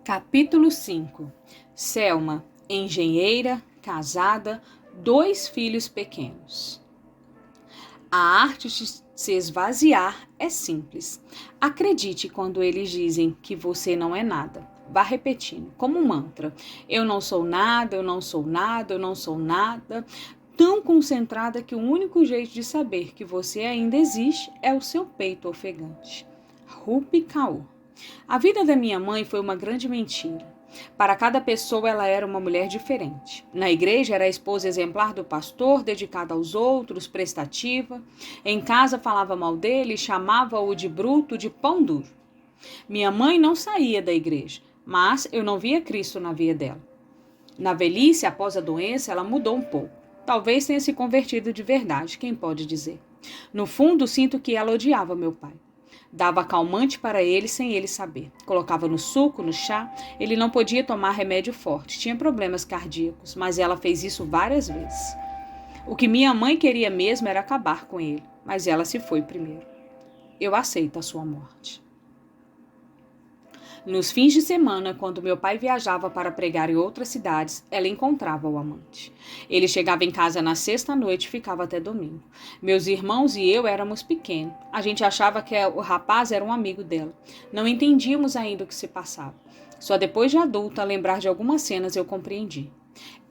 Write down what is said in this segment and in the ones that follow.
Capítulo 5. Selma, engenheira, casada, 2 filhos pequenos. A arte de se esvaziar é simples. Acredite quando eles dizem que você não é nada. Vá repetindo, como um mantra. Eu não sou nada, eu não sou nada, eu não sou nada. Tão concentrada que o único jeito de saber que você ainda existe é o seu peito ofegante. Rupi Kaur. A vida da minha mãe foi uma grande mentira. Para cada pessoa ela era uma mulher diferente. Na igreja era a esposa exemplar do pastor, dedicada aos outros, prestativa. Em casa falava mal dele e chamava-o de bruto, de pão duro. Minha mãe não saía da igreja, mas eu não via Cristo na vida dela. Na velhice, após a doença, ela mudou um pouco. Talvez tenha se convertido de verdade, quem pode dizer. No fundo, sinto que ela odiava meu pai. Dava calmante para ele sem ele saber. Colocava no suco, no chá. Ele não podia tomar remédio forte. Tinha problemas cardíacos, mas ela fez isso várias vezes. O que minha mãe queria mesmo era acabar com ele, mas ela se foi primeiro. Eu aceito a sua morte. Nos fins de semana, quando meu pai viajava para pregar em outras cidades, ela encontrava o amante. Ele chegava em casa na sexta-noite e ficava até domingo. Meus irmãos e eu éramos pequenos. A gente achava que o rapaz era um amigo dela. Não entendíamos ainda o que se passava. Só depois de adulta, a lembrar de algumas cenas, eu compreendi.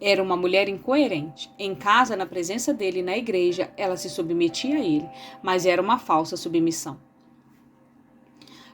Era uma mulher incoerente. Em casa, na presença dele e na igreja, ela se submetia a ele, mas era uma falsa submissão.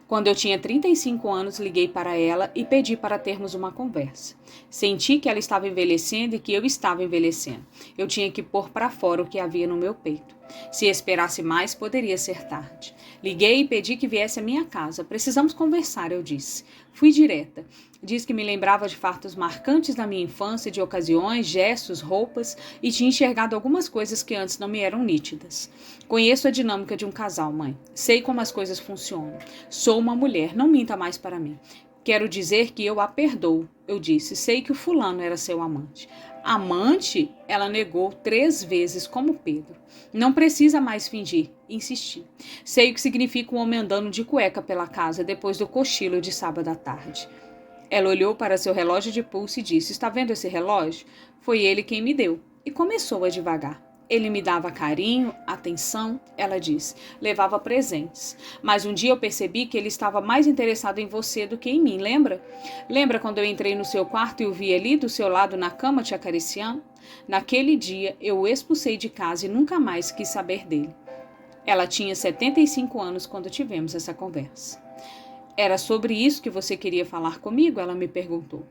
Quando eu tinha 35 anos, liguei para ela e pedi para termos uma conversa. Senti que ela estava envelhecendo e que eu estava envelhecendo. Eu tinha que pôr para fora o que havia no meu peito. Se esperasse mais, poderia ser tarde. Liguei e pedi que viesse à minha casa. Precisamos conversar, eu disse. Fui direta. Disse que me lembrava de fatos marcantes da minha infância, de ocasiões, gestos, roupas, e tinha enxergado algumas coisas que antes não me eram nítidas. Conheço a dinâmica de um casal, mãe. Sei como as coisas funcionam. Sou uma mulher, não minta mais para mim. Quero dizer que eu a perdoo, eu disse. Sei que o fulano era seu amante. Amante? Ela negou 3 vezes, como Pedro. Não precisa mais fingir, insisti. Sei o que significa um homem andando de cueca pela casa depois do cochilo de sábado à tarde. Ela olhou para seu relógio de pulso e disse: está vendo esse relógio? Foi ele quem me deu. E começou a devagar. Ele me dava carinho, atenção, ela disse, levava presentes. Mas um dia eu percebi que ele estava mais interessado em você do que em mim, lembra? Lembra quando eu entrei no seu quarto e o vi ali do seu lado na cama te acariciando? Naquele dia eu o expulsei de casa e nunca mais quis saber dele. Ela tinha 75 anos quando tivemos essa conversa. Era sobre isso que você queria falar comigo? Ela me perguntou.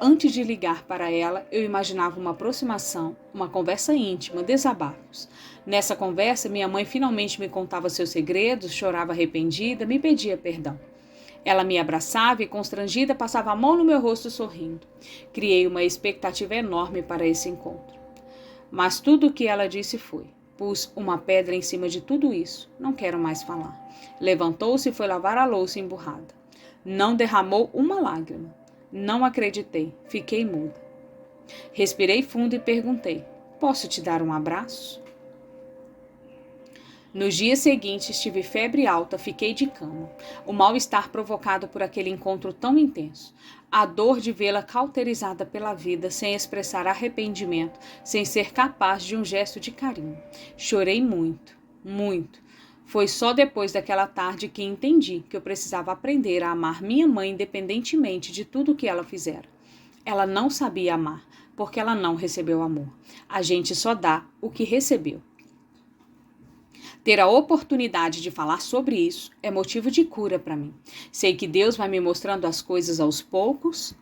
Antes de ligar para ela, eu imaginava uma aproximação, uma conversa íntima, desabafos. Nessa conversa, minha mãe finalmente me contava seus segredos, chorava arrependida, me pedia perdão. Ela me abraçava e, constrangida, passava a mão no meu rosto sorrindo. Criei uma expectativa enorme para esse encontro. Mas tudo o que ela disse foi: pus uma pedra em cima de tudo isso. Não quero mais falar. Levantou-se e foi lavar a louça emburrada. Não derramou uma lágrima. Não acreditei. Fiquei muda. Respirei fundo e perguntei: posso te dar um abraço? Nos dias seguintes tive febre alta, fiquei de cama. O mal-estar provocado por aquele encontro tão intenso. A dor de vê-la cauterizada pela vida, sem expressar arrependimento, sem ser capaz de um gesto de carinho. Chorei muito, muito. Foi só depois daquela tarde que entendi que eu precisava aprender a amar minha mãe independentemente de tudo o que ela fizera. Ela não sabia amar, porque ela não recebeu amor. A gente só dá o que recebeu. Ter a oportunidade de falar sobre isso é motivo de cura para mim. Sei que Deus vai me mostrando as coisas aos poucos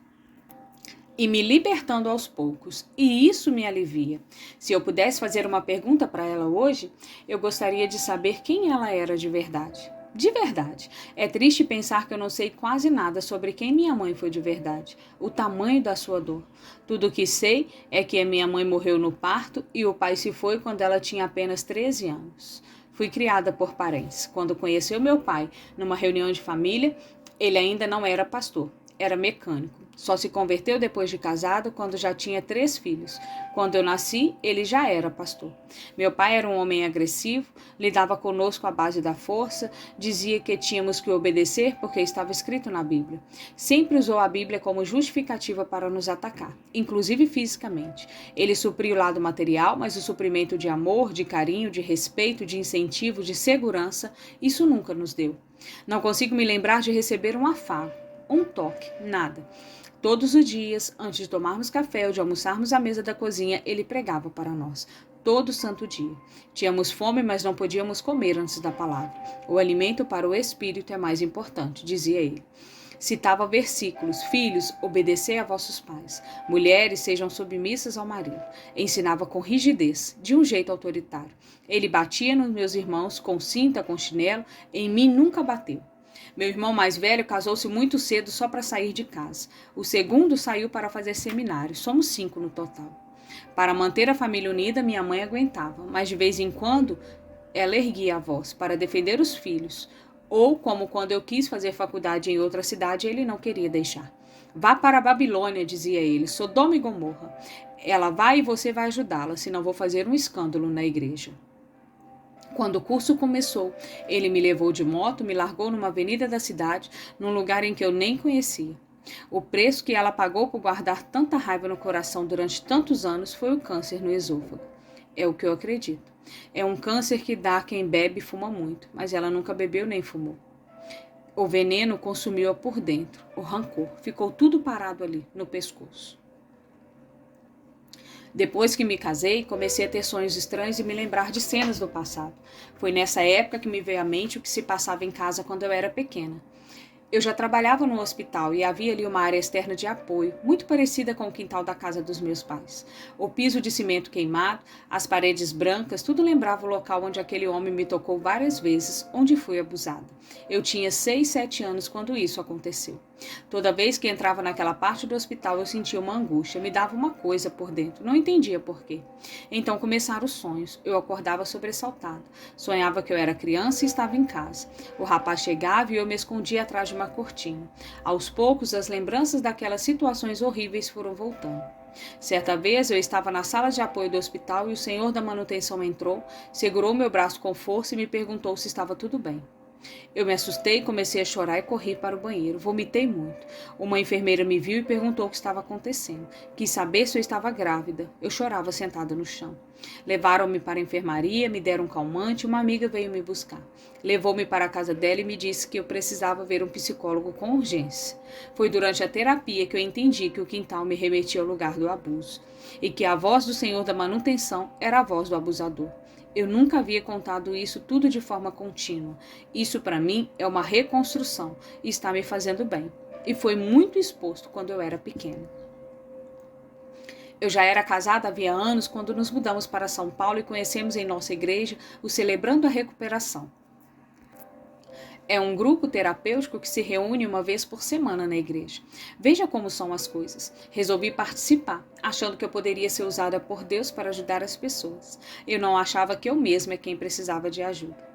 e me libertando aos poucos, e isso me alivia. Se eu pudesse fazer uma pergunta para ela hoje, eu gostaria de saber quem ela era de verdade. De verdade. É triste pensar que eu não sei quase nada sobre quem minha mãe foi de verdade, o tamanho da sua dor. Tudo o que sei é que a minha mãe morreu no parto e o pai se foi quando ela tinha apenas 13 anos. Fui criada por parentes. Quando conheceu meu pai numa reunião de família, ele ainda não era pastor. Era mecânico. Só se converteu depois de casado, quando já tinha 3 filhos. Quando eu nasci, ele já era pastor. Meu pai era um homem agressivo, lidava conosco à base da força, dizia que tínhamos que obedecer porque estava escrito na Bíblia. Sempre usou a Bíblia como justificativa para nos atacar, inclusive fisicamente. Ele supria o lado material, mas o suprimento de amor, de carinho, de respeito, de incentivo, de segurança, isso nunca nos deu. Não consigo me lembrar de receber um afago, um toque, nada. Todos os dias, antes de tomarmos café ou de almoçarmos à mesa da cozinha, ele pregava para nós. Todo santo dia. Tínhamos fome, mas não podíamos comer antes da palavra. O alimento para o espírito é mais importante, dizia ele. Citava versículos: filhos, obedecei a vossos pais. Mulheres, sejam submissas ao marido. Ensinava com rigidez, de um jeito autoritário. Ele batia nos meus irmãos com cinta, com chinelo. Em mim nunca bateu. Meu irmão mais velho casou-se muito cedo só para sair de casa. O segundo saiu para fazer seminário. Somos 5 no total. Para manter a família unida, minha mãe aguentava, mas de vez em quando ela erguia a voz para defender os filhos. Ou, como quando eu quis fazer faculdade em outra cidade, ele não queria deixar. Vá para a Babilônia, dizia ele, Sodoma e Gomorra. Ela vai e você vai ajudá-la, senão vou fazer um escândalo na igreja. Quando o curso começou, ele me levou de moto, me largou numa avenida da cidade, num lugar em que eu nem conhecia. O preço que ela pagou por guardar tanta raiva no coração durante tantos anos foi o câncer no esôfago. É o que eu acredito. É um câncer que dá a quem bebe e fuma muito, mas ela nunca bebeu nem fumou. O veneno consumiu-a por dentro, o rancor, ficou tudo parado ali, no pescoço. Depois que me casei, comecei a ter sonhos estranhos e me lembrar de cenas do passado. Foi nessa época que me veio à mente o que se passava em casa quando eu era pequena. Eu já trabalhava no hospital e havia ali uma área externa de apoio, muito parecida com o quintal da casa dos meus pais. O piso de cimento queimado, as paredes brancas, tudo lembrava o local onde aquele homem me tocou várias vezes, onde fui abusada. Eu tinha 6, 7 anos quando isso aconteceu. Toda vez que entrava naquela parte do hospital, eu sentia uma angústia, me dava uma coisa por dentro, não entendia por quê. Então começaram os sonhos, eu acordava sobressaltada. Sonhava que eu era criança e estava em casa. O rapaz chegava e eu me escondia atrás de uma cortina. Aos poucos, as lembranças daquelas situações horríveis foram voltando. Certa vez, eu estava na sala de apoio do hospital e o senhor da manutenção entrou, segurou meu braço com força e me perguntou se estava tudo bem. Eu me assustei, comecei a chorar e corri para o banheiro. Vomitei muito. Uma enfermeira me viu e perguntou o que estava acontecendo. Quis saber se eu estava grávida. Eu chorava sentada no chão. Levaram-me para a enfermaria, me deram um calmante e uma amiga veio me buscar. Levou-me para a casa dela e me disse que eu precisava ver um psicólogo com urgência. Foi durante a terapia que eu entendi que o quintal me remetia ao lugar do abuso e que a voz do senhor da manutenção era a voz do abusador. Eu nunca havia contado isso tudo de forma contínua. Isso, para mim, é uma reconstrução e está me fazendo bem. E foi muito exposto quando eu era pequena. Eu já era casada havia anos quando nos mudamos para São Paulo e conhecemos em nossa igreja o Celebrando a Recuperação. É um grupo terapêutico que se reúne uma vez por semana na igreja. Veja como são as coisas. Resolvi participar, achando que eu poderia ser usada por Deus para ajudar as pessoas. Eu não achava que eu mesma é quem precisava de ajuda.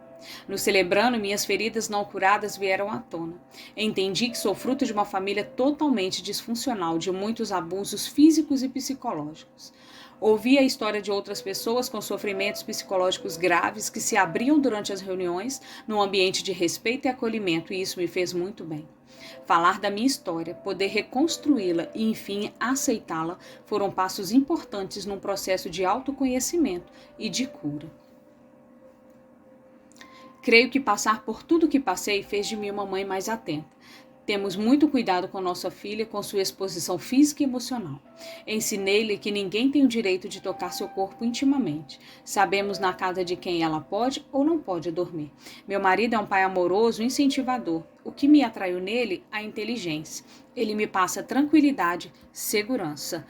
No Celebrando, minhas feridas não curadas vieram à tona. Entendi que sou fruto de uma família totalmente disfuncional, de muitos abusos físicos e psicológicos. Ouvi a história de outras pessoas com sofrimentos psicológicos graves que se abriam durante as reuniões, num ambiente de respeito e acolhimento, e isso me fez muito bem. Falar da minha história, poder reconstruí-la e, enfim, aceitá-la foram passos importantes num processo de autoconhecimento e de cura. Creio que passar por tudo que passei fez de mim uma mãe mais atenta. Temos muito cuidado com nossa filha, com sua exposição física e emocional. Ensinei-lhe que ninguém tem o direito de tocar seu corpo intimamente. Sabemos na casa de quem ela pode ou não pode dormir. Meu marido é um pai amoroso e incentivador. O que me atraiu nele? A inteligência. Ele me passa tranquilidade, segurança.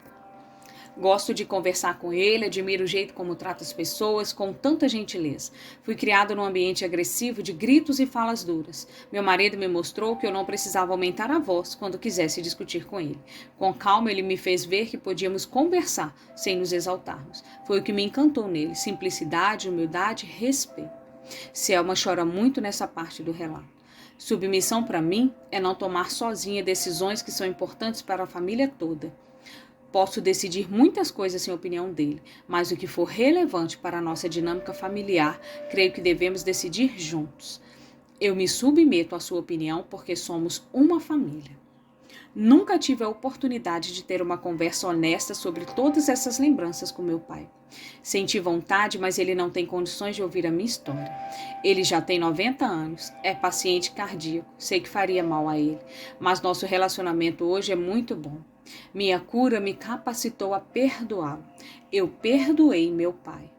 Gosto de conversar com ele, admiro o jeito como trata as pessoas, com tanta gentileza. Fui criado num ambiente agressivo de gritos e falas duras. Meu marido me mostrou que eu não precisava aumentar a voz quando quisesse discutir com ele. Com calma, ele me fez ver que podíamos conversar sem nos exaltarmos. Foi o que me encantou nele, simplicidade, humildade, respeito. Selma chora muito nessa parte do relato. Submissão para mim é não tomar sozinha decisões que são importantes para a família toda. Posso decidir muitas coisas sem a opinião dele, mas o que for relevante para a nossa dinâmica familiar, creio que devemos decidir juntos. Eu me submeto à sua opinião porque somos uma família. Nunca tive a oportunidade de ter uma conversa honesta sobre todas essas lembranças com meu pai. Senti vontade, mas ele não tem condições de ouvir a minha história. Ele já tem 90 anos, é paciente cardíaco, sei que faria mal a ele, mas nosso relacionamento hoje é muito bom. Minha cura me capacitou a perdoá-lo. Eu perdoei meu pai.